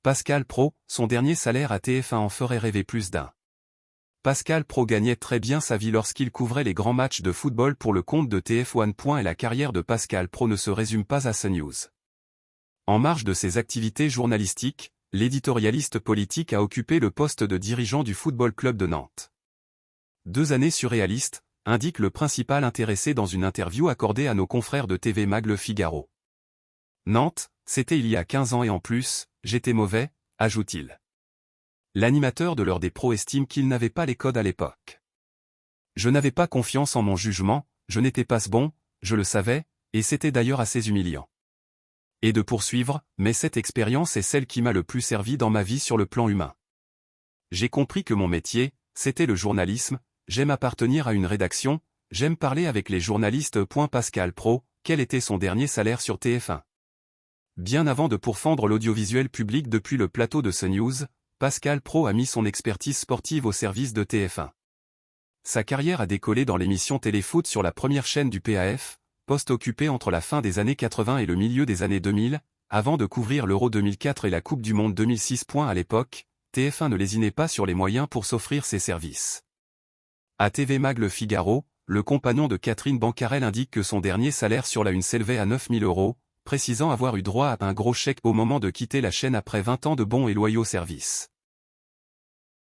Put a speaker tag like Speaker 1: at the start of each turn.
Speaker 1: Pascal Praud, son dernier salaire à TF1 en ferait rêver plus d'un. Pascal Praud gagnait très bien sa vie lorsqu'il couvrait les grands matchs de football pour le compte de TF1. Et la carrière de Pascal Praud ne se résume pas à CNews. En marge de ses activités journalistiques, l'éditorialiste politique a occupé le poste de dirigeant du Football Club de Nantes. 2 années surréalistes, indique le principal intéressé dans une interview accordée à nos confrères de TV Mag Le Figaro. Nantes, c'était il y a 15 ans et en plus, j'étais mauvais, ajoute-t-il. L'animateur de l'heure des pros estime qu'il n'avait pas les codes à l'époque. Je n'avais pas confiance en mon jugement, je n'étais pas bon, je le savais, et c'était d'ailleurs assez humiliant. Et de poursuivre, mais cette expérience est celle qui m'a le plus servi dans ma vie sur le plan humain. J'ai compris que mon métier, c'était le journalisme, j'aime appartenir à une rédaction, j'aime parler avec les journalistes. Pascal Praud, quel était son dernier salaire sur TF1? Bien avant de pourfendre l'audiovisuel public depuis le plateau de CNews, Pascal Praud a mis son expertise sportive au service de TF1. Sa carrière a décollé dans l'émission Téléfoot sur la première chaîne du PAF, poste occupé entre la fin des années 80 et le milieu des années 2000, avant de couvrir l'Euro 2004 et la Coupe du Monde 2006. À l'époque, TF1 ne lésinait pas sur les moyens pour s'offrir ses services. À TV Mag Le Figaro, le compagnon de Catherine Bancarel indique que son dernier salaire sur la Une s'élevait à 9 000 €, précisant avoir eu droit à un gros chèque au moment de quitter la chaîne après 20 ans de bons et loyaux services.